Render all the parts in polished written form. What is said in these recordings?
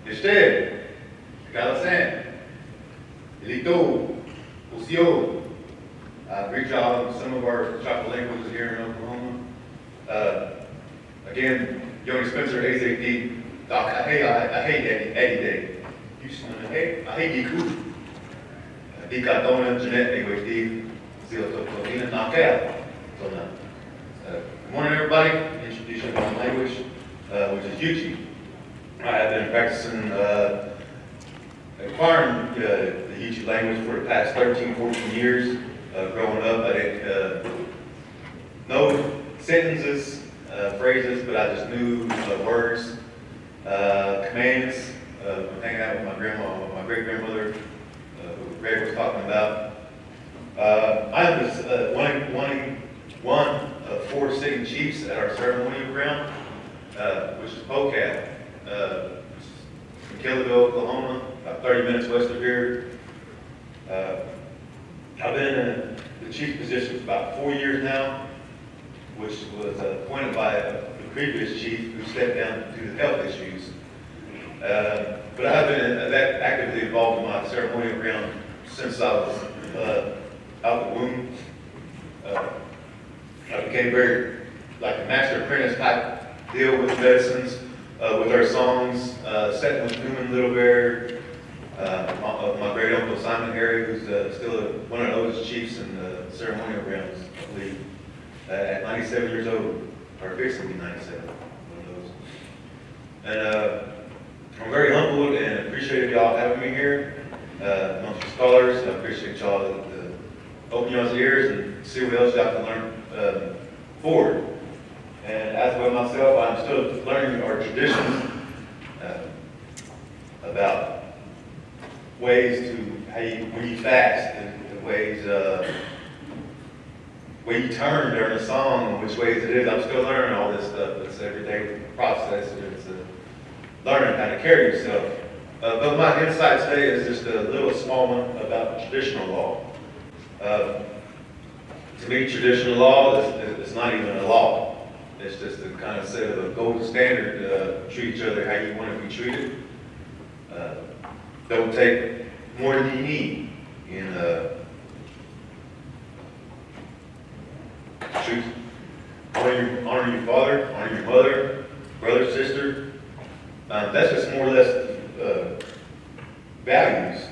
Este, Galasan, Elito, Osio. Great job on some of our chocolate languages here in Oklahoma. Again, Yoney Spencer, AZD, Doc, I hate Eddie Day. Houston, I hate Diku. Dikatona, Jeanette, anyway, Steve, Ziltopina, Knockout. So now, good morning, everybody. Introduce you to my language, which is Yuchi. I have been practicing, acquiring the Yuchi language for the past 13, 14 years. Growing up, I didn't know sentences, phrases, but I just knew words, commands. Hanging out with my grandma, my great-grandmother, who Greg was talking about. I am just one of 4 sitting chiefs at our ceremonial ground, which is POCAT, in Kellyville, Oklahoma, about 30 minutes west of here. I've been in the chief position for about 4 years now, which was appointed by the previous chief who stepped down due to health issues. But I've been actively involved in my ceremonial ground since I was out the womb. I became very like a master apprentice type deal with medicines, with our songs, setting with Newman Little Bear, my great uncle Simon Harry, who's still one of the oldest chiefs in the ceremonial grounds, I believe, at 97 years old, or fixing to be 97, one of those. And I'm very humbled and appreciative y'all having me here amongst the scholars. I appreciate y'all to open y'all's ears and see what else y'all can learn forward. And as well myself, I'm still learning our traditions about ways to when you fast, and the ways when you turn during a song, which ways it is. I'm still learning all this stuff. It's an everyday process. It's learning how to carry yourself. But my insight today is just a little small one about traditional law. To me, traditional law is not even a law. It's just a kind of set of a golden standard to treat each other how you want to be treated. Don't take more than you need in truth. Honor your father, honor your mother, brother, sister. That's just more or less values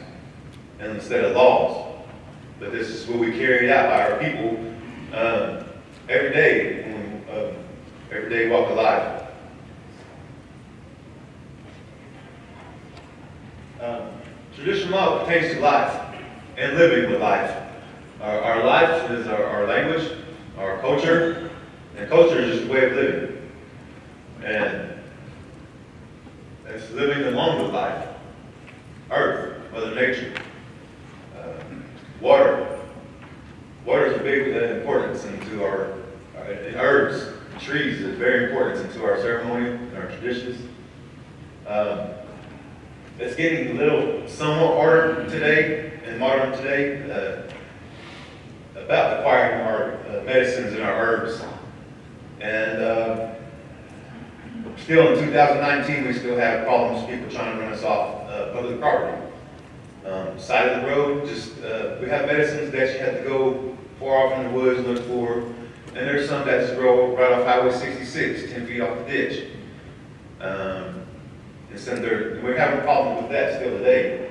instead of laws. But this is what we carry out by our people every day walk of life. Traditional law pertains to life and living with life. Our life is our language, our culture, and culture is just a way of living. And it's living along with life. Earth, Mother Nature, water. Water is a big importance into our herbs, trees is very important into our ceremony and our traditions. It's getting a little somewhat harder today, and modern today, about acquiring our medicines and our herbs. And still in 2019, we still have problems, people trying to run us off public property. Side of the road, we have medicines that you have to go far off in the woods and look for, and there's some that just grow right off Highway 66, 10 feet off the ditch. And we're having problems with that still today.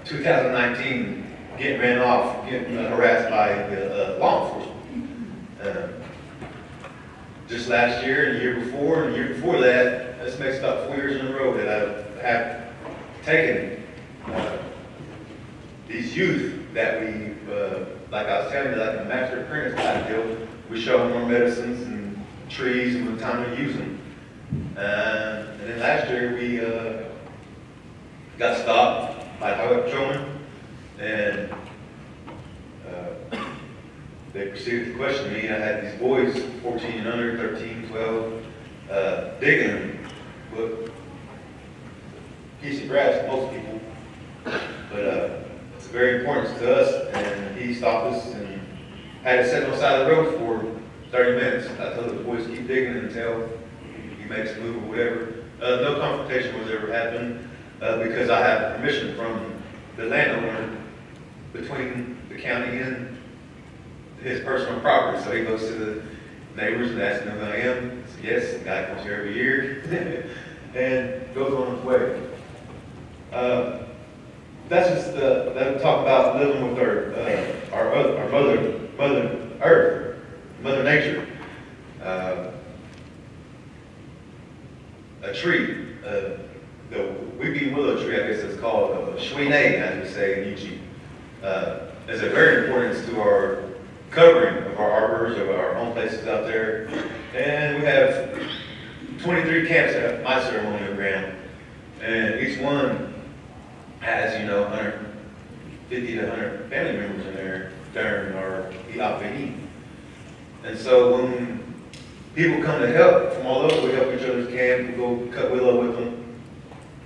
2019, getting ran off, getting harassed by law enforcement. Just last year and the year before and the year before that, this makes about 4 years in a row that I have taken these youth that we, like I was telling you, like a master apprentice type deal, we show them more medicines and trees and the time to use them. And then last year we got stopped by highway patrolmen, and they proceeded to question me. I had these boys, 14 and under, 13, 12, digging with a piece of grass, most people. But it's very important to us, and he stopped us and had us sit on the side of the road for 30 minutes. I told the boys, keep digging until you makes a move or whatever. No confrontation was ever happened because I have permission from the landowner between the county and his personal property. So he goes to the neighbors and asks them who I am. I say, yes, the guy comes here every year and goes on his way. That's just that talk about living with our mother Earth, Mother Nature. A tree, the weeping willow tree, I guess it's called, Yoney, as we say in Yuchi, is a very importance to our covering of our arbors, of our home places out there. And we have 23 camps at my ceremonial ground, and each one has, 150 to 100 family members in there during our Iapeni. And so when people come to help from all over, we help each other's camp, we go cut willow with them,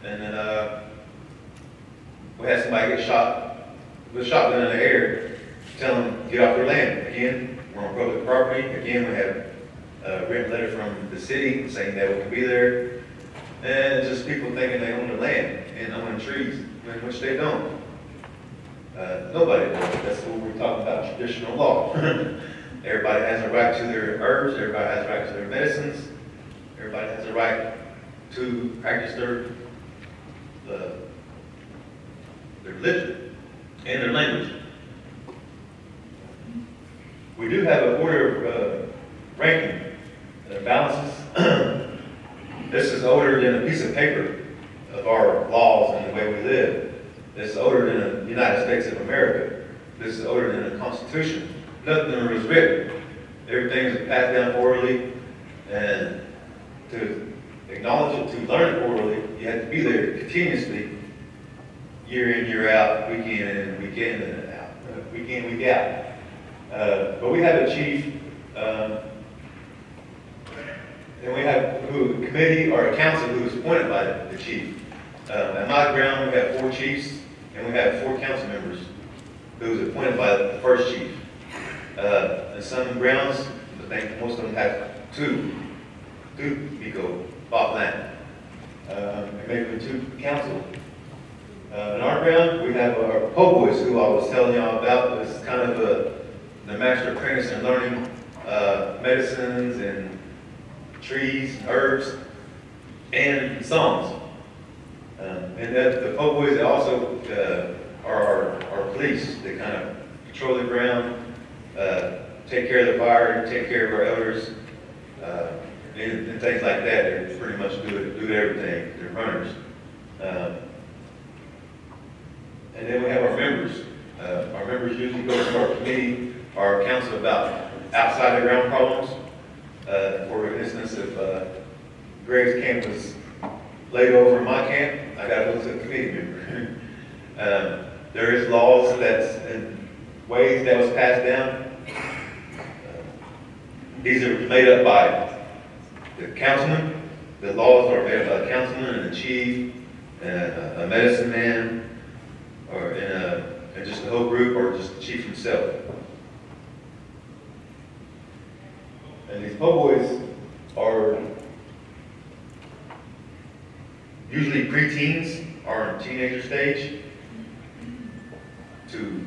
and then we had somebody get shot with a shotgun in the air, tell them get off their land. Again, we're on public property. Again, we have a written letter from the city saying that we can be there. And it's just people thinking they own the land and owning trees, in which they don't. Nobody does. That's what we're talking about, traditional law. Everybody has a right to their herbs, everybody has a right to their medicines, everybody has a right to practice their religion and their language. We do have an order of ranking that balances. This is older than a piece of paper of our laws and the way we live. This is older than the United States of America. This is older than the Constitution. Nothing was written. Everything is passed down orally, and to acknowledge it, to learn it orally, you have to be there continuously, year in, year out, week in and week in and out, week in, week out. But we have a chief, and we have a committee or a council who is appointed by the chief. At my ground, we have 4 chiefs, and we have 4 council members who is appointed by the first chief. In some grounds, I think most of them have 2 Pico Bob land, and maybe 2 council. In our ground, we have our po' boys, who I was telling y'all about. It's kind of the master apprentice in learning medicines and trees, herbs, and songs. And the po' boys also are our police. They kind of patrol the ground, take care of the fire, take care of our elders, and things like that. They pretty much do everything. They're runners. And then we have our members. Our members usually go to our committee, our council, about outside the ground problems. For instance, if Greg's camp was laid over in my camp, I got to go to a committee member. There is laws and ways that was passed down. These are made up by the councilman. The laws are made up by the councilman and the chief, and a medicine man, or and just the whole group, or just the chief himself. And these po' boys are usually preteens or in teenager stage, to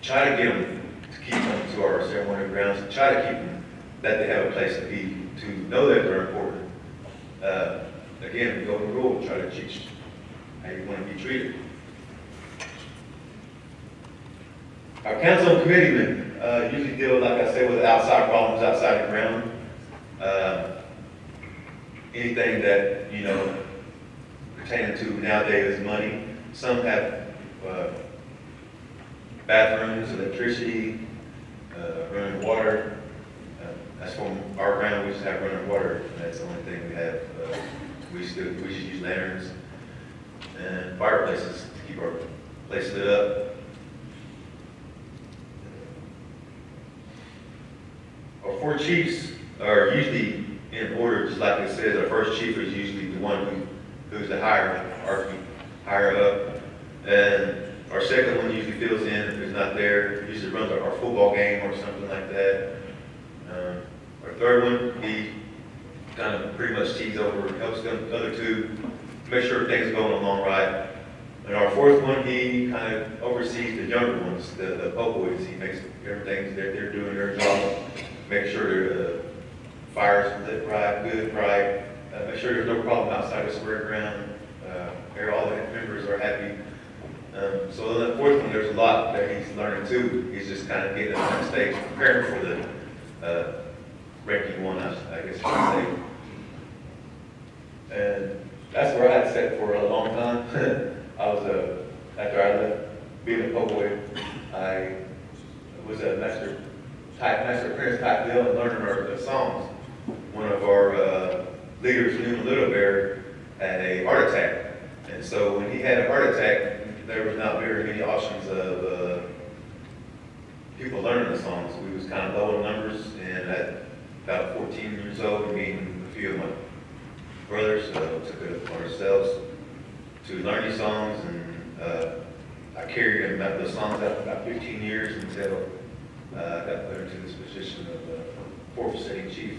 try to get them to keep them to our ceremonial grounds, to try to keep them that they have a place to be, to know that they're important. Again, the golden rule, try to teach how you want to be treated. Our council and committeemen usually deal, like I said, with outside problems outside the ground. Anything that, pertaining to nowadays is money. Some have bathrooms, electricity, running water. That's from our ground, we just have running water. That's the only thing we have. We just use lanterns and fireplaces to keep our place lit up. Our 4 chiefs are usually in order, just like it says. Our first chief is usually the one who's the higher up, and our second one usually fills in if it's not there. Usually runs our football game or something like that. Our third one, he kind of pretty much sees over, helps the other two make sure things are going along right. And our fourth one, he kind of oversees the younger ones, the boys. He makes everything that they're doing their job, make sure the fire's lit right, good, right, make sure there's no problem outside the square ground. All the members are happy. So in the fourth one, there's a lot that he's learning too. He's just kind of getting on the stage, preparing for the ranking one, I guess you could say. And that's where I had sat for a long time. I was after I left being a po-boy, I was a master apprentice type deal and learning our songs. One of our leaders, Newman Little Bear, had a heart attack. And so when he had a heart attack, there was not very many options of people learning the songs. We was kind of low in numbers, and at about 14 years old, me and a few of my brothers took it upon ourselves to learn these songs, and I carried those songs out for about 15 years until I got put into this position of fourth sitting chief,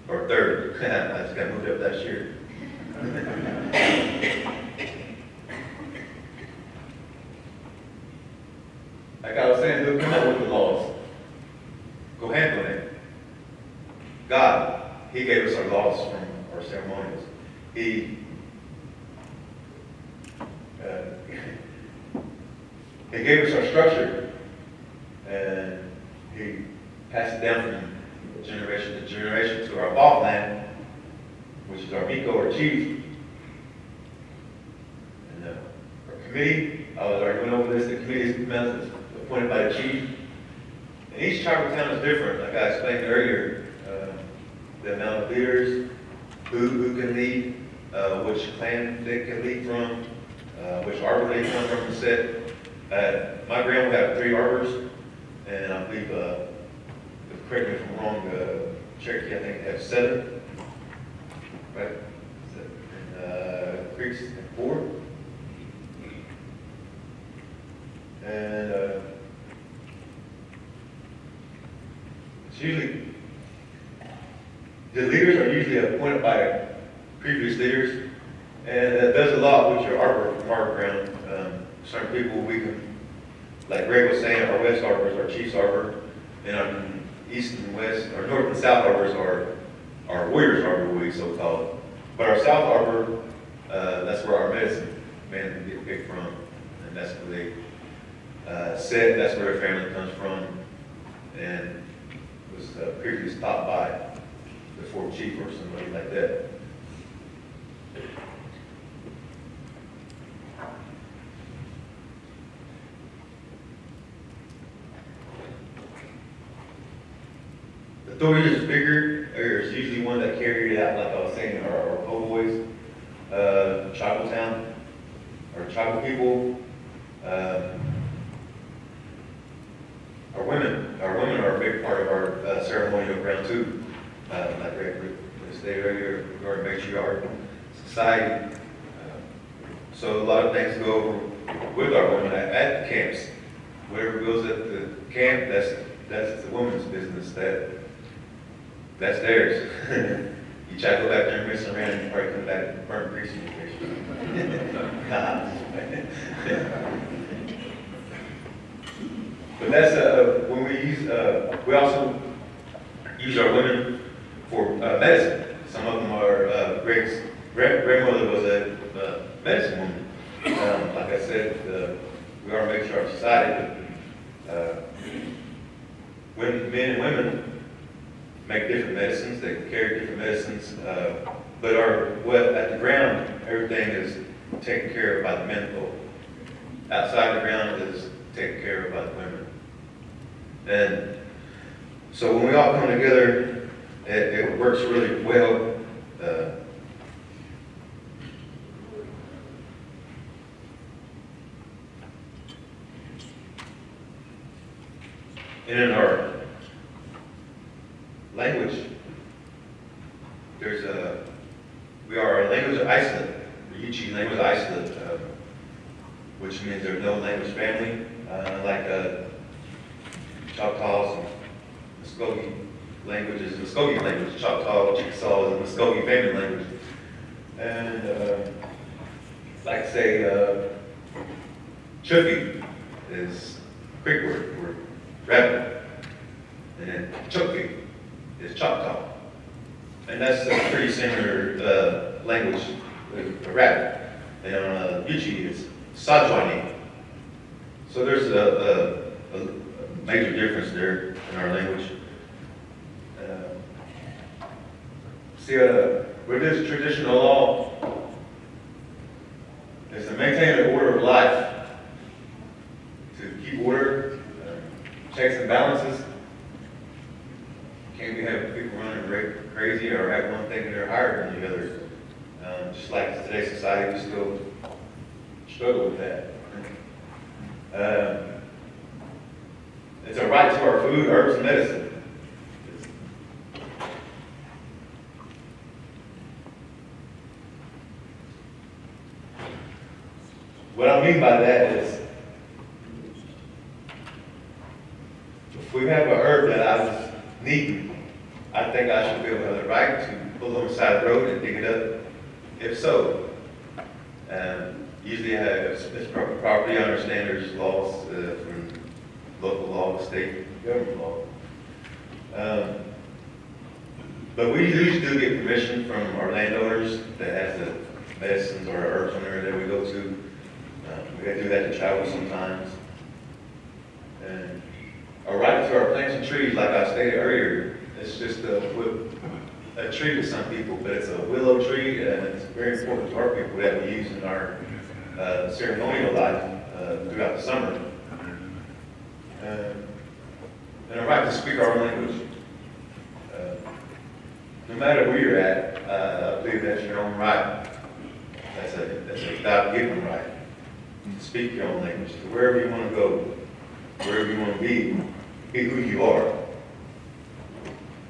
or third. I just got moved up that year. Like I was saying, who come up with the laws? Go handle it. God, He gave us our laws from our ceremonials. He gave us our structure, and He passed it down from generation to generation to our law plan, which is our Miko, or chief. And our committee, I was already went over this, the committee is appointed by the chief. And each tribal town is different, like I explained earlier. The amount of leaders, who can lead, which clan they can lead from, which arbor they come from the set. My grandma had 3 arbors, and I believe, correct me if I'm wrong, Cherokee, I think, had 7. Right? And Creeks had 4. And it's usually, the leaders are usually appointed by previous leaders, and that does a lot with your arbor ground. Certain people we can, like Greg was saying, our west arbors, our chief's arbor, and our east and west, our north and south arbors are our warriors arbor, we so called. But our south arbor, that's where our medicine men get picked from, and that's where they sit, that's where their family comes from, and was previously taught by the fourth chief or somebody like that. The authority is bigger. There's usually one that carried it out, like I was saying, our po-boys, tribal town, our tribal people, our women. Our women are a big part of our ceremonial ground too. Like Greg stated earlier, regarding matriarch society. So a lot of things go over with our women at the camps. Whatever goes at the camp, that's the woman's business. That's theirs. You try to go back there and mess around, you probably come back and burn grease in your face. But that's when we use. We also use our women for medicine. Some of them are. Greg's grandmother was a medicine woman. Like I said, we are a mixture of society. But men and women make different medicines. They carry different medicines. But at the ground, everything is taken care of by the men folk. Outside the ground is taken care of by the women. And so when we all come together, it works really well. And in our language, we are a language of isolate, the Yuchi language of isolate, which means there's no language family, like Choctaws and Muskogee. language is Muskogee language. Choctaw, Chickasaw is a Muskogee family language. And like I say, Chukey is Creek word for rabbit. And then Chukey is Choctaw. And that's a pretty similar language with a rabbit. And Yuchi is Sajwani. So there's a major difference there in our language. See, with this traditional law, is to maintain the order of life, to keep order, checks and balances. Can't we have people running crazy or have one thinking they're higher than the other? Just like today's society, we still struggle with that. It's a right to our food, herbs, and medicine. What I mean by that is, if we have a herb that I was needing, I think I should be able to have the right to pull on the side of the road and dig it up. If so, usually it's property owner standards, laws from local law, state government law. But we usually do get permission from our landowners that has the medicines or herbs on there that we go to. We have to do that to travel sometimes. And a right to our plants and trees, like I stated earlier, it's just a tree to some people, but it's a willow tree, and it's very important to our people that we use in our ceremonial life throughout the summer. And a right to speak our own language. No matter where you're at, I believe that's your own right. That's a God-given right. To speak your own language, to wherever you want to go, wherever you want to be who you are.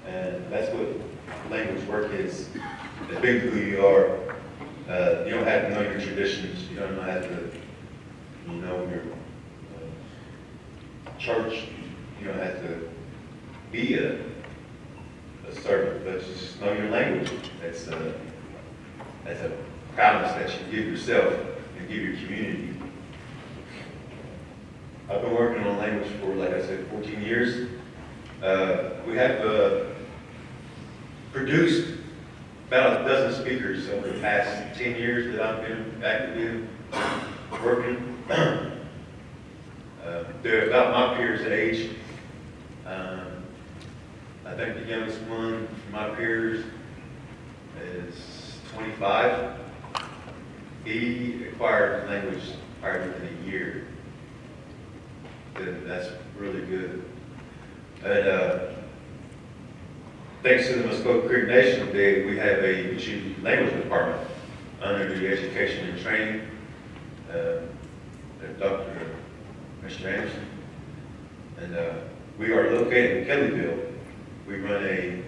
And that's what language work is being who you are. You don't have to know your traditions. You don't have to know your church. You don't have to be a servant, but just know your language. That's a proudness that you give yourself and give your community. I've been working on language for, like I said, 14 years. We have produced about a dozen speakers over the past 10 years that I've been actively working. They're about my peers' age. I think the youngest one from my peers is 25. He acquired language probably within a year. That's really good. And thanks to the Muskogee Creek Nation Day, we have a YouTube language department under the Education and Training. Dr. Mr. Anderson. And we are located in Kellyville. We run a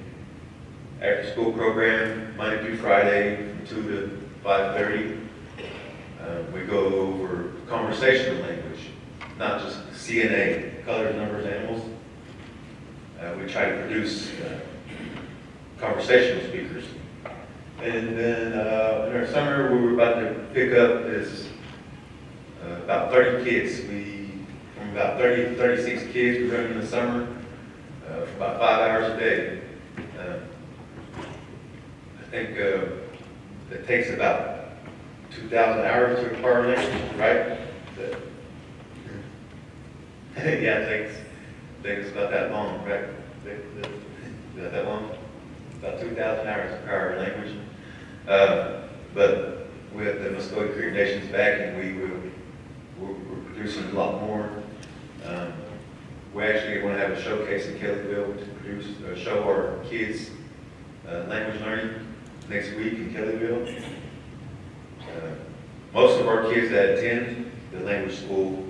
after-school program Monday through Friday from 2 to 5:30. We go over conversational language, not just CNA, colors, numbers, animals. We try to produce conversational speakers. And then in our summer, what we're about to pick up is about 30 kids. From about 30 to 36 kids we run in the summer for about 5 hours a day. I think it takes about 2,000 hours to acquire language, right? Yeah, it takes about that long, right? About that long? About 2,000 hours to acquire language. But with the Muskogee Creek Nation's backing, we're producing a lot more. We actually want to have a showcase in Kellyville to show our kids language learning next week in Kellyville. Most of our kids that attend the language school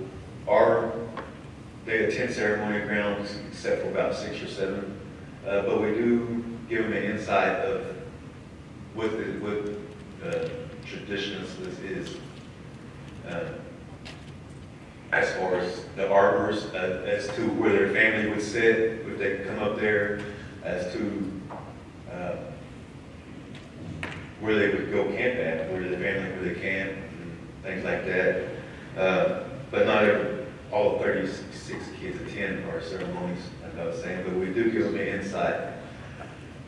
they attend ceremonial grounds except for about 6 or 7. But we do give them an insight of what traditions this is. As far as the arbors, as to where their family would sit, if they come up there, as to where they would go camp at, where the family where they camp, and things like that. But not all 36 kids attend our ceremonies, like I was saying, but we do give them an insight.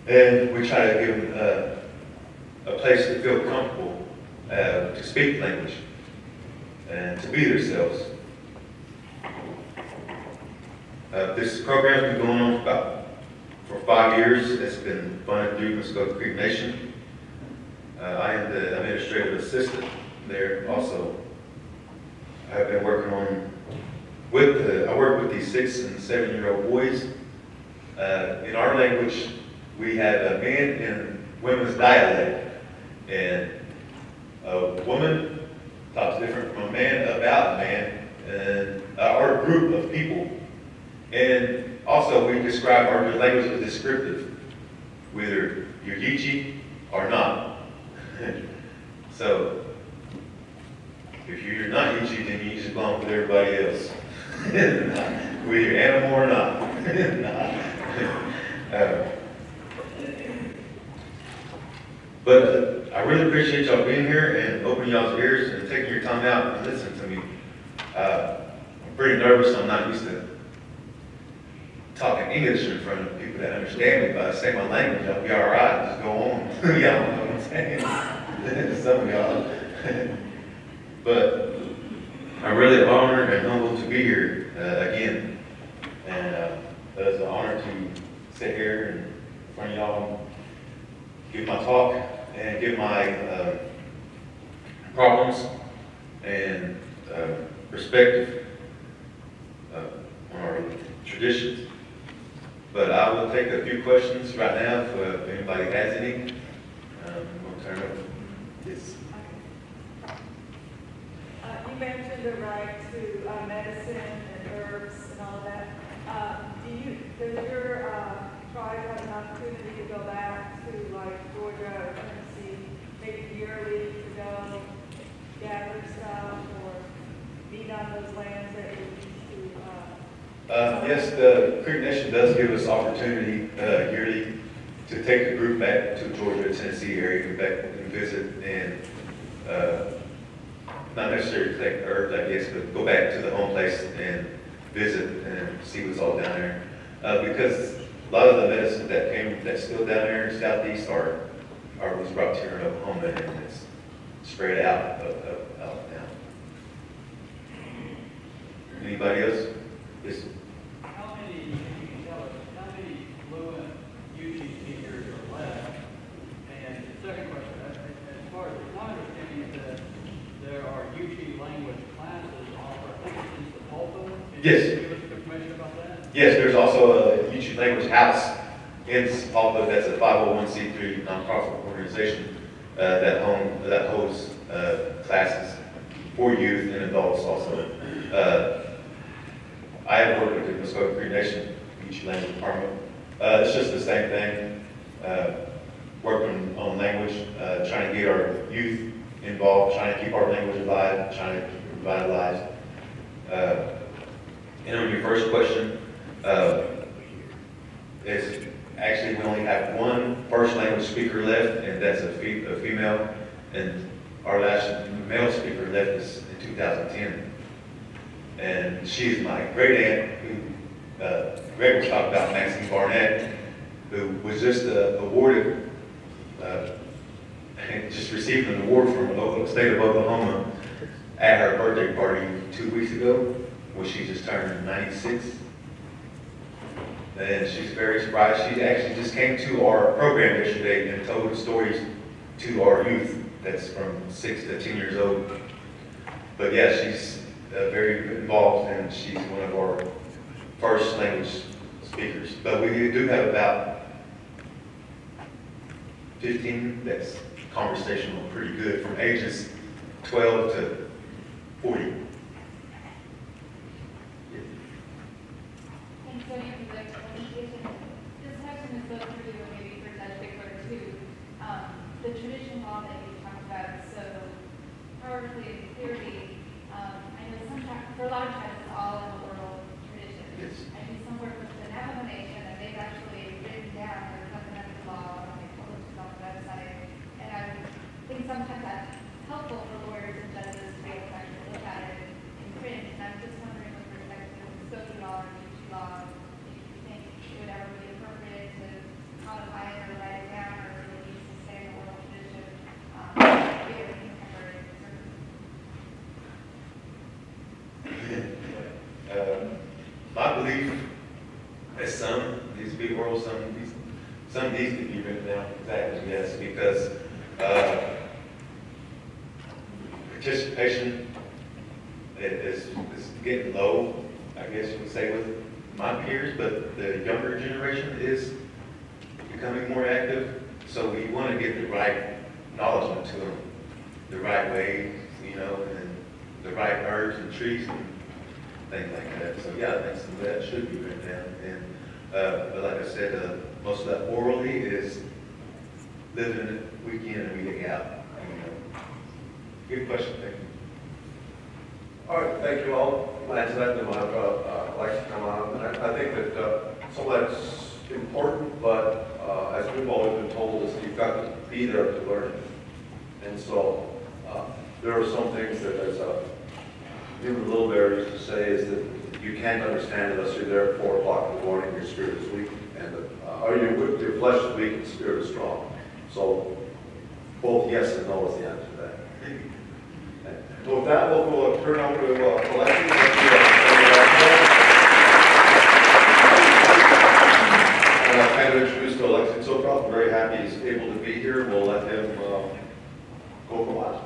And we try to give them a place to feel comfortable to speak language and to be themselves. This program's been going on for 5 years. It's been funded through Muskogee Creek Nation. I am the administrative assistant there also. I've been working on I work with these 6- and 7-year-old boys. In our language, we have a men and women's dialect, and a woman talks different from a man about a man, and our group of people. And also, we describe our language as descriptive, whether you're Yichi or not. So, if you're not Yichi, then you just belong with everybody else. Whether you're animal or not. But I really appreciate y'all being here and opening y'all's ears and taking your time out and listening to me. I'm pretty nervous. I'm not used to talking English in front of people that understand me. If I say my language, I'll be all right. Just go on. Y'all know what I'm saying. Some of y'all. But I'm really honored and humbled to be here again. And it's an honor to sit here in front of y'all and give my talk and give my problems and perspective on our traditions. But I will take a few questions right now if anybody has any. I'm going to turn it over. Yes. You mentioned the right to medicine and herbs and all of that. Does your tribe have an opportunity to go back to like Georgia or Tennessee, maybe yearly to go gather stuff or meet on those lands that you used to? Yes, the Creek Nation does give us opportunity yearly to take a group back to Georgia, Tennessee area, and back and visit and not necessarily take herbs, I guess, but go back to the home place and visit and see what's all down there. Because a lot of the medicine that's still down there in Southeast was brought here in Oklahoma and it's spread out now. Anybody else? Yes. How many fluent Yoney speakers are left? And the second question, as far as my understanding is that there are Yoney language classes offered, I think it's in the pulpit. Yes. Can you give us information about that? Yes, there's also a Yoney language house in Sapulpa. That's a 501c3 nonprofit organization that holds classes for youth and adults also. I have worked with the Muskogee Creek Nation Yoney language department. It's just the same thing, working on language, trying to get our youth involved, trying to keep our language alive, trying to keep it revitalized. And on your first question, is actually we only have one first language speaker left, and that's a female, and our last male speaker left us in 2010. And she's my great aunt, who Greg was talking about, Maxine Barnett, who was just awarded, just received an award from the state of Oklahoma at her birthday party 2 weeks ago, when she just turned 96. And she's very surprised. She actually just came to our program yesterday and told stories to our youth that's from 6 to 10 years old. But yeah, she's very involved, and she's one of our first language speakers. But we do have about 15 that's conversational, pretty good, from ages 12 to 40. Thanks, Yoney, for the presentation. This question is both for you and maybe for Judge Bickler too. The tradition law that you talked about, so powerfully and clearly, I know for a lot of tribes it's all in the oral tradition. Yes. I do some work with the Navajo Nation, and they've actually written down control, some of these could be written down, exactly, yes, because participation is getting low, I guess you would say, with my peers, but the younger generation is becoming more active, so we want to get the right acknowledgement to them, the right way, you know, and the right herbs and trees and things like that. So yeah, I think some of that should be written down. And but like I said, most of that orally is living it week in and week out. You know. Good question, thank you. All right, thank you all. Lance, that then we'll have Alexey come on. And I think that some of that's important, but as we've always been told, is you've got to be there to learn. And so there are some things that, as even Little Bear used to say, is that you can't understand unless you're there at 4 o'clock in the morning, your spirit is weak, and or your flesh is weak and spirit is strong. So both yes and no is the answer to that. So with that, we'll turn over to Alexey. And I'll kind of introduce to Alexey Tsykarev. I'm very happy he's able to be here. We'll let him go for a while.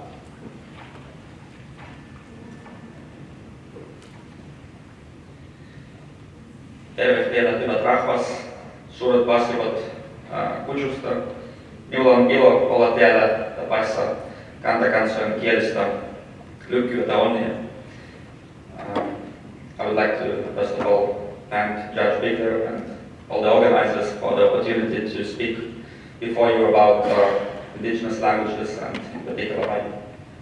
Terve teidät, hyvät rahvas, suuret passivat kutsusta. Minulla on ilo olla täällä tapaissa kantakansojen kielistä lykkyyttä onnia. I would like to first of all thank Judge Bigler and all the organizers for the opportunity to speak before you about indigenous languages and in particular my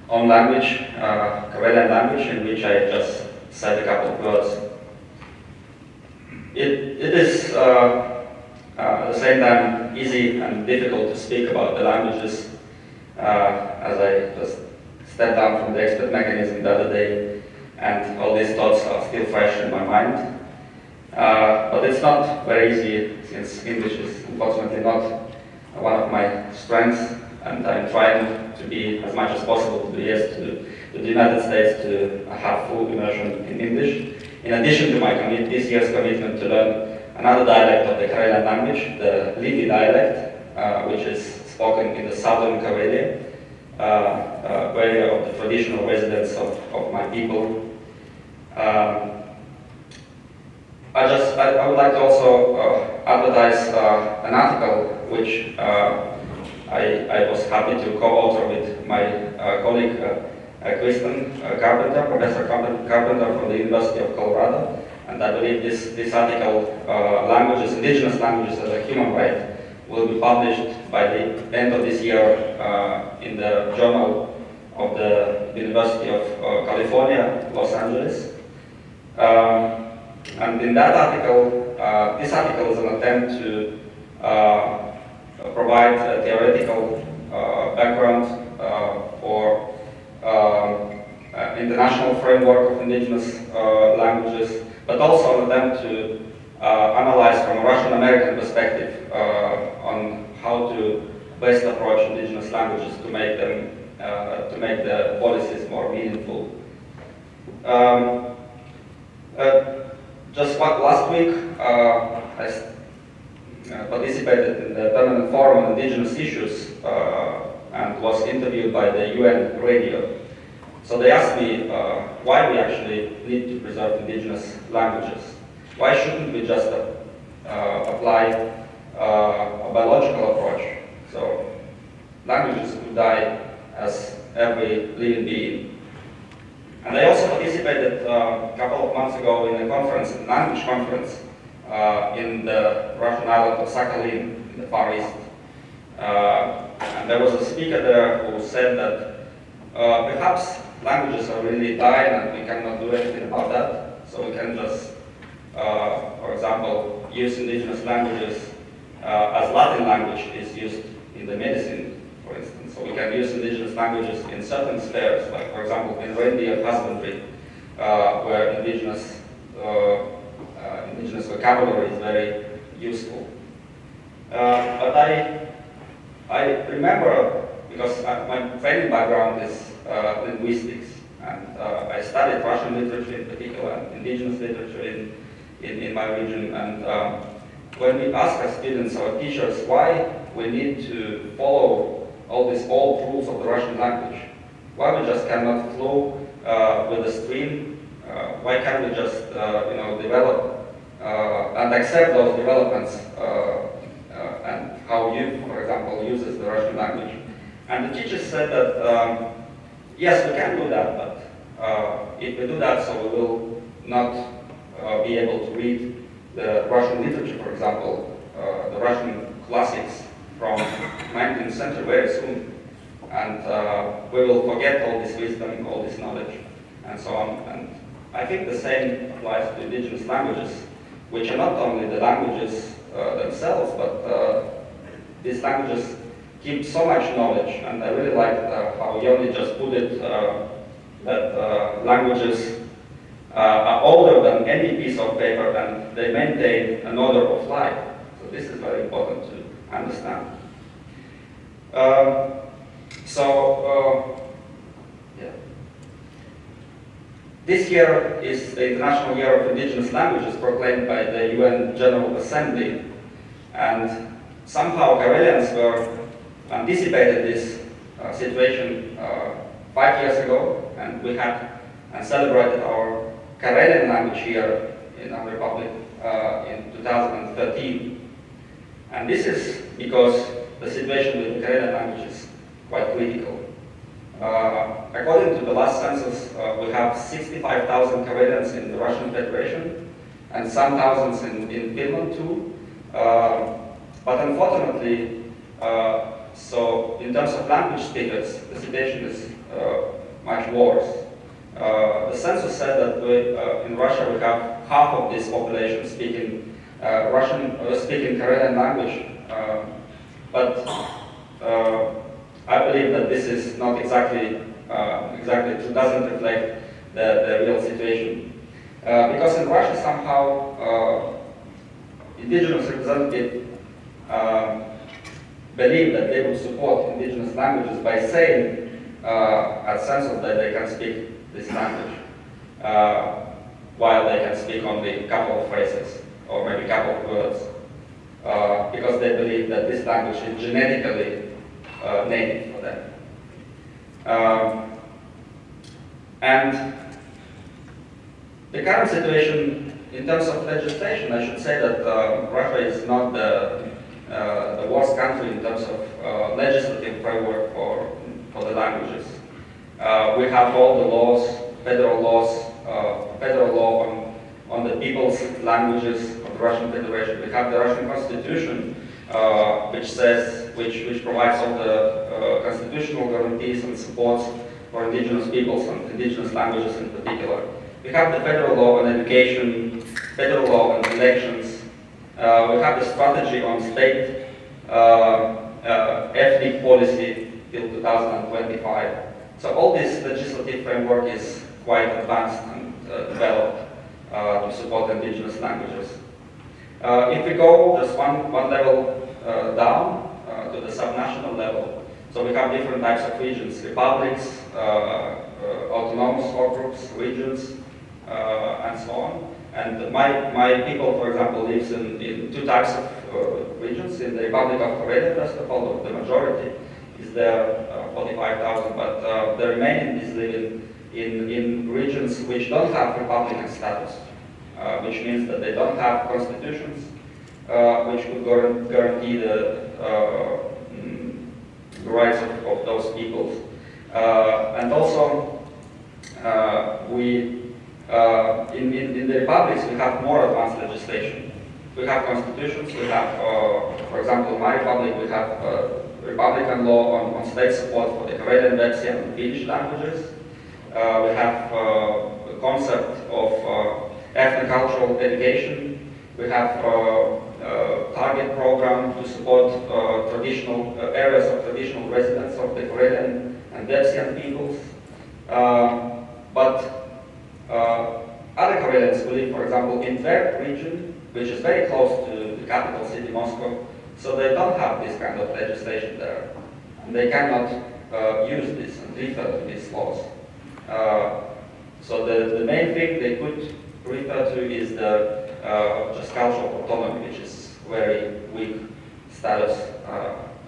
own language, Karelian language, in which I just said a couple of words. It is at the same time easy and difficult to speak about the languages as I just stepped down from the expert mechanism the other day and all these thoughts are still fresh in my mind. But it's not very easy since English is unfortunately not one of my strengths, and I'm trying to be as much as possible to do yes to the United States to have full immersion in English. In addition to my this year's commitment to learn another dialect of the Karelian language, the Livi dialect, which is spoken in the southern Karelia, area of the traditional residence of my people. I would like to also advertise an article which I was happy to co-author with my colleague Kristen Carpenter, Professor Carpenter from the University of Colorado, and I believe this article, Languages, Indigenous Languages as a Human Right, will be published by the end of this year in the Journal of the University of California, Los Angeles. And in that article, this article is an attempt to provide a theoretical background for international framework of indigenous languages, but also an attempt to analyze from a Russian-American perspective on how to best approach indigenous languages to make them, to make the policies more meaningful. Just last week, I participated in the Permanent Forum on Indigenous Issues and was interviewed by the UN radio. So they asked me why we actually need to preserve indigenous languages. Why shouldn't we just apply a biological approach? So languages could die as every living being. And I also participated a couple of months ago in a conference, a language conference, in the Russian island of Sakhalin in the Far East. And there was a speaker there who said that perhaps languages are really dying and we cannot do anything about that. So we can just, for example, use indigenous languages as Latin language is used in the medicine, for instance. So we can use indigenous languages in certain spheres, like for example in reindeer husbandry, where indigenous vocabulary is very useful. But I remember, because my training background is linguistics, and I studied Russian literature in particular, and indigenous literature in my region, and when we ask our students or teachers why we need to follow all these old rules of the Russian language, why we just cannot flow with the stream, why can't we just develop and accept those developments and how youth, for example, uses the Russian language. And the teachers said that yes, we can do that, but if we do that, so we will not be able to read the Russian literature, for example, the Russian classics from 19th century very soon. And we will forget all this wisdom, all this knowledge, and so on. And I think the same applies to indigenous languages, which are not only the languages themselves, but these languages keep so much knowledge. And I really liked how Yoney just put it, that languages are older than any piece of paper, and they maintain an order of life. So this is very important to understand. Yeah. This year is the International Year of Indigenous Languages proclaimed by the UN General Assembly, and somehow Karelians were anticipated this situation 5 years ago, and we had and celebrated our Karelian language here in our republic in 2013. And this is because the situation with the Karelian language is quite critical. According to the last census, we have 65,000 Karelians in the Russian Federation and some thousands in Finland too. But unfortunately, so in terms of language speakers, the situation is much worse. The census said that in Russia we have half of this population speaking speaking Karelian language, but I believe that this is not exactly it doesn't reflect the real situation, because in Russia somehow indigenous representatives believe that they would support indigenous languages by saying at census that they can speak this language, while they can speak only a couple of phrases or maybe a couple of words, because they believe that this language is genetically native for them. And the current situation in terms of legislation, I should say that Russia is not the worst country in terms of legislative framework for the languages. We have all the laws, federal law on the people's languages of the Russian Federation. We have the Russian Constitution, which provides all the constitutional guarantees and supports for indigenous peoples and indigenous languages in particular. We have the federal law on education, federal law on elections. We have the strategy on state ethnic policy till 2025. So all this legislative framework is quite advanced and developed to support indigenous languages. If we go just one level down to the subnational level, so we have different types of regions: republics, autonomous groups, regions, and so on. And my people, for example, lives in two types of regions. In the Republic of Karelia, first of all, the majority is there, 45,000, but the remaining is living in regions which don't have republican status, which means that they don't have constitutions which would guarantee the rights of those peoples. And also, in the republics we have more advanced legislation. We have constitutions, we have, for example, in my republic we have Republican law on state support for the Karelian, Dacian, and Finnish languages. We have the concept of ethnocultural education. We have a target program to support traditional areas of traditional residence of the Karelian and Dacian peoples. But other Karelians who live, for example, in their region, which is very close to the capital city, Moscow, so they don't have this kind of legislation there. And they cannot use this and refer to these laws. So the main thing they could refer to is the just cultural autonomy, which is very weak status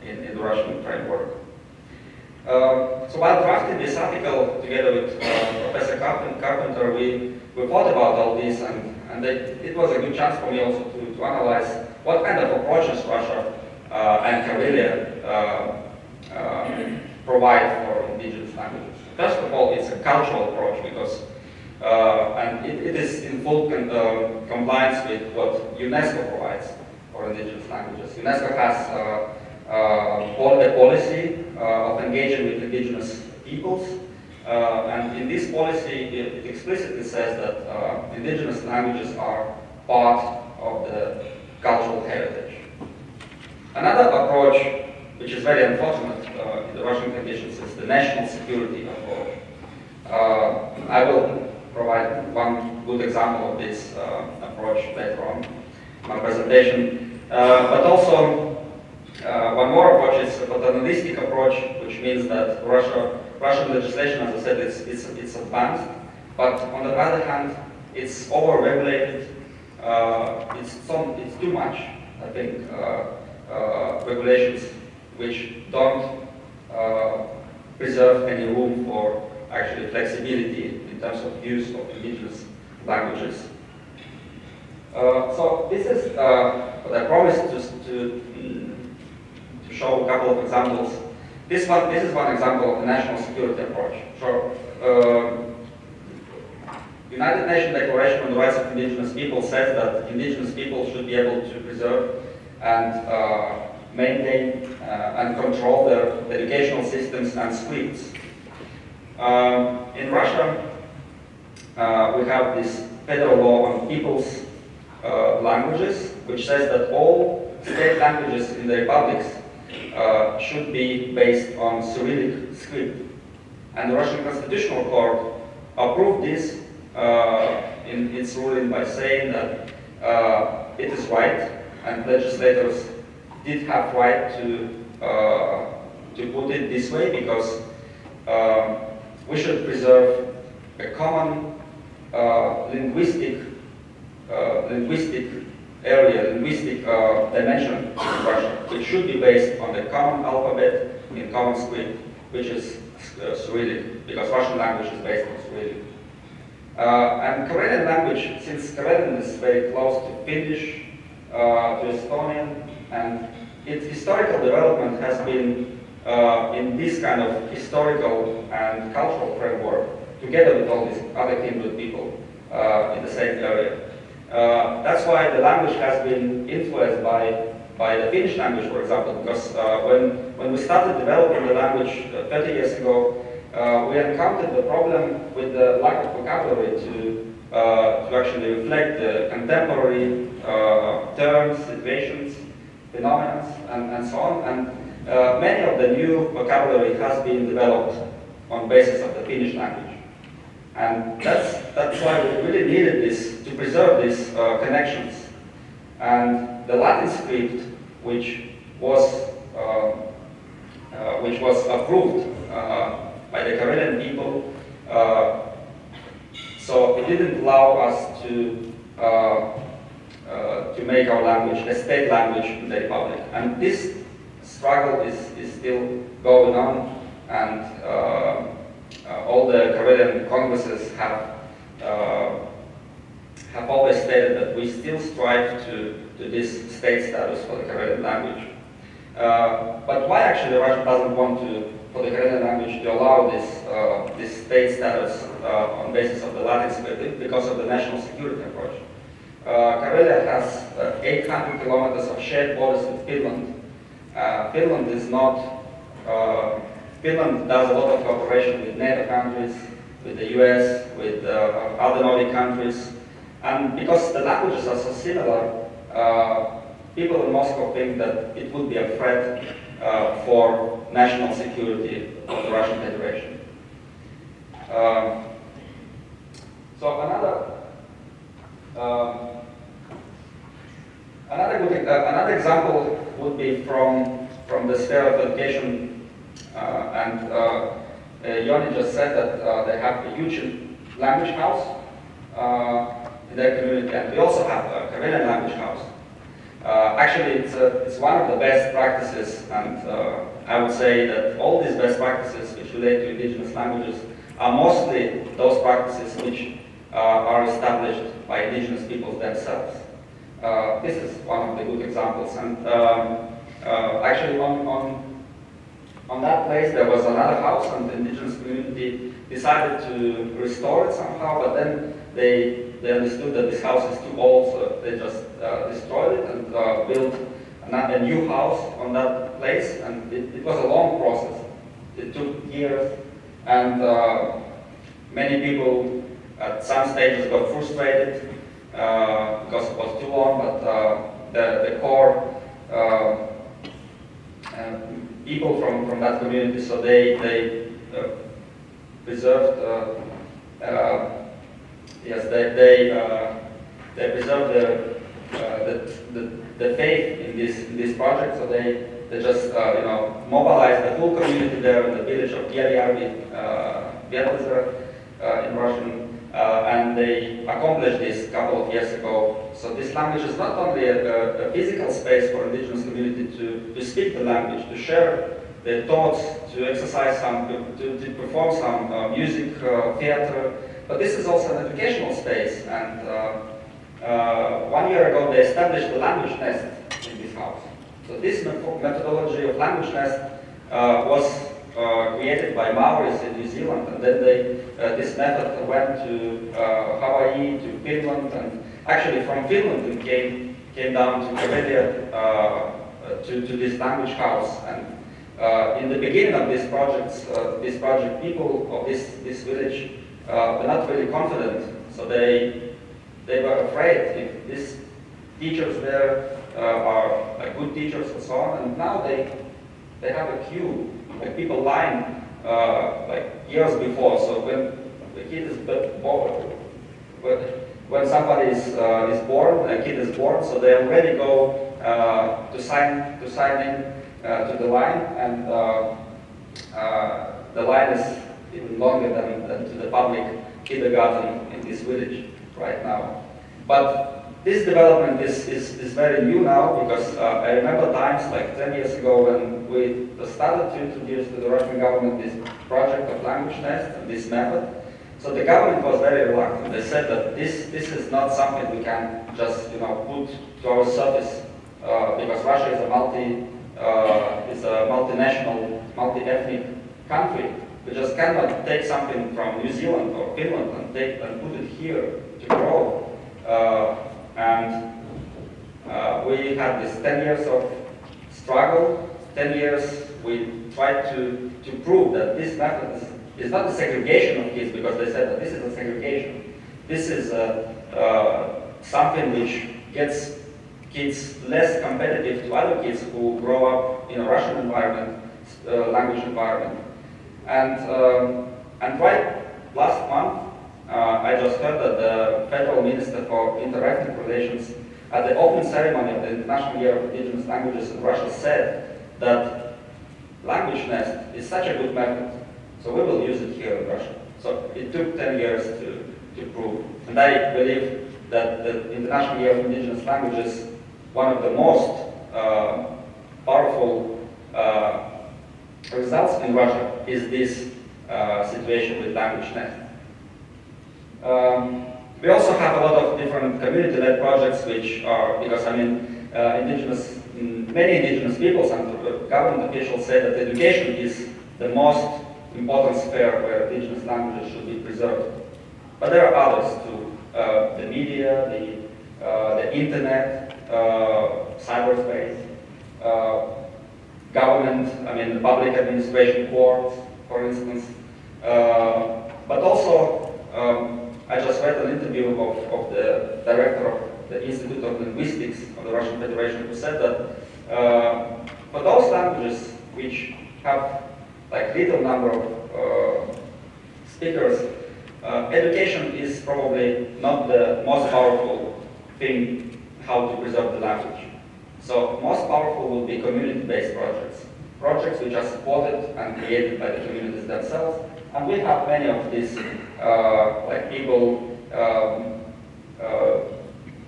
in the Russian framework. So while drafting this article together with Professor Carpenter, we thought about all this, and it was a good chance for me also to analyze what kind of approaches Russia and Karelia provide for indigenous languages. First of all, it's a cultural approach because, and it is in full compliance with what UNESCO provides for indigenous languages. UNESCO has a policy of engaging with indigenous peoples, and in this policy it explicitly says that indigenous languages are part of the cultural heritage. Another approach, which is very unfortunate in the Russian conditions, is the national security approach. I will provide one good example of this approach later on in my presentation. But also, one more approach is a paternalistic approach, which means that Russian legislation, as I said, it's advanced, but on the other hand, it's over-regulated. It's too much, I think, regulations which don't preserve any room for actually flexibility in terms of use of indigenous languages. So this is what I promised to show a couple of examples. This is one example of a national security approach. So, United Nations Declaration on the Rights of Indigenous People says that indigenous people should be able to preserve and maintain and control their educational systems and scripts. In Russia, we have this federal law on people's languages, which says that all state languages in the republics should be based on Cyrillic script. And the Russian Constitutional Court approved this in its ruling by saying that it is right, and legislators did have right to put it this way, because we should preserve a common linguistic dimension in Russia, which should be based on the common alphabet in common script, which is Cyrillic, because Russian language is based on Cyrillic. And Karelian language, since Karelian is very close to Finnish, to Estonian, and its historical development has been in this kind of historical and cultural framework, together with all these other kindred people in the same area. That's why the language has been influenced by the Finnish language, for example, because when we started developing the language 30 years ago, we encountered the problem with the lack of vocabulary to actually reflect the contemporary terms, situations, phenomena, and so on. And many of the new vocabulary has been developed on basis of the Finnish language. And that's why we really needed this, to preserve these connections. And the Latin script, which was approved by the Karelian people, so it didn't allow us to make our language a state language in the Republic. And this struggle is still going on, and all the Karelian congresses have always stated that we still strive to this state status for the Karelian language. But why actually Russia doesn't want for the Karelian language to allow this state status on basis of the Latin script? Because of the national security approach. Karelia has 800 kilometers of shared borders with Finland. Finland does a lot of cooperation with NATO countries, with the US, with other Nordic countries. And because the languages are so similar, people in Moscow think that it would be a threat for national security of the Russian Federation. So another example would be from the sphere of education, and Yoney just said that they have a huge language house in their community, and we also have a Karelian language house. Actually, it's one of the best practices, and I would say that all these best practices which relate to indigenous languages are mostly those practices which are established by indigenous peoples themselves. This is one of the good examples, and actually on that place there was another house, and the indigenous community decided to restore it somehow, but then they understood that this house is too old, so they just destroyed it and built a new house on that place, and it was a long process. It took years, and many people at some stages got frustrated because it was too long, but the core people from that community, so they preserved, yes, they preserved the faith in this project. So they just mobilized the whole community there in the village of Yoney, in Russian, and they accomplished this a couple of years ago. So this language is not only a physical space for indigenous community to speak the language, to share their thoughts, to exercise some, to perform some music, theater, but this is also an educational space. And 1 year ago they established the language nest in this house. So this methodology of language nest was created by Maoris in New Zealand, and then this method went to Hawaii, to Finland, and actually from Finland it came down to Karelia to this language house. And in the beginning of this project, people of this village were not really confident, so they were afraid if these teachers there are like good teachers and so on. And now they have a queue, like people line like years before. So when the kid is born, when somebody is born, a kid is born, so they already go to sign in to the line, and the line is even longer than to the public kindergarten in this village right now. But this development is very new now, because I remember times like 10 years ago when we started to introduce to the Russian government this project of language nest and this method. So the government was very reluctant. They said that this is not something we can just put to our service, because Russia is a multinational, multi-ethnic country. We just cannot take something from New Zealand or Finland and put it here to grow. And we had this 10 years of struggle, 10 years we tried to prove that this method is not a segregation of kids, because they said that this is a segregation. This is something which gets kids less competitive to other kids who grow up in a Russian environment, language environment. And right last month, I just heard that the Federal Minister for Interethnic Relations at the opening ceremony of the International Year of Indigenous Languages in Russia said that language nest is such a good method, so we will use it here in Russia. So it took 10 years to prove. And I believe that the International Year of Indigenous Languages, one of the most powerful results in Russia is this situation with language nest. We also have a lot of different community-led projects, which are, because many indigenous peoples and government officials say that education is the most important sphere where indigenous languages should be preserved. But there are others too: the media, the internet, cyberspace, government. The public administration courts, for instance, but also. I just read an interview of the director of the Institute of Linguistics of the Russian Federation, who said that for those languages which have like little number of speakers, education is probably not the most powerful thing how to preserve the language. So most powerful will be community-based projects which are supported and created by the communities themselves. And we have many of these like people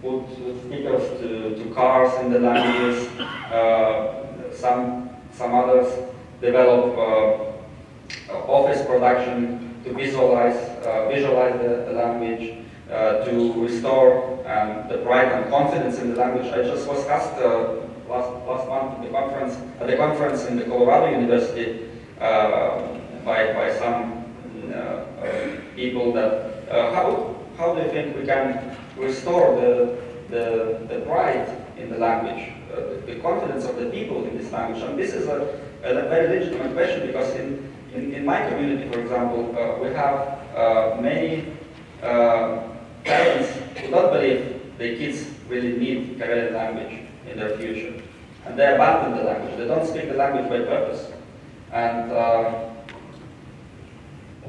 put speakers to cars in the languages. Some others develop office production to visualize the language, to restore the pride and confidence in the language. I just was asked last month at the conference in the Colorado University by some people that how do you think we can restore the pride in the language, the confidence of the people in this language? And this is a very legitimate question, because in my community, for example, we have many parents who don't believe their kids really need Karelian language in their future. And they abandon the language. They don't speak the language by purpose. And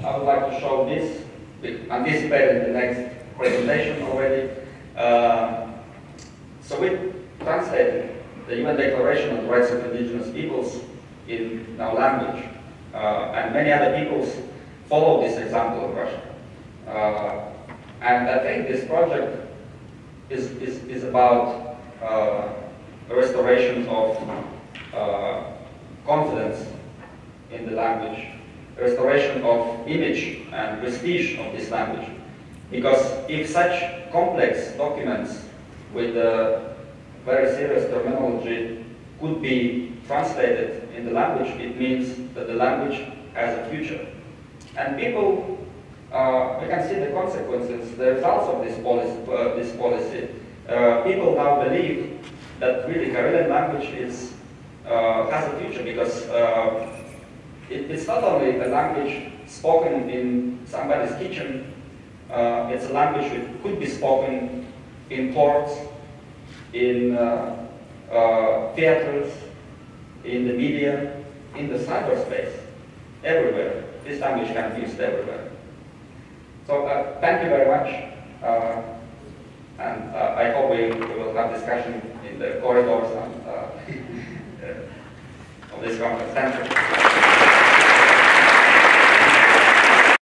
I would like to show this, anticipated the next presentation already. So we translated the UN Declaration on the Rights of Indigenous Peoples in our language. And many other peoples follow this example of Russia. And I think this project is about a restoration of confidence in the language, restoration of image and prestige of this language. Because if such complex documents with very serious terminology could be translated in the language, it means that the language has a future. And people, we can see the consequences, the results of this policy. People now believe that really Karelian language has a future, because it's not only a language spoken in somebody's kitchen, it's a language that could be spoken in ports, in theaters, in the media, in the cyberspace, everywhere. This language can be used everywhere. So thank you very much, and I hope we will have discussion in the corridors and of this conference. Thank you.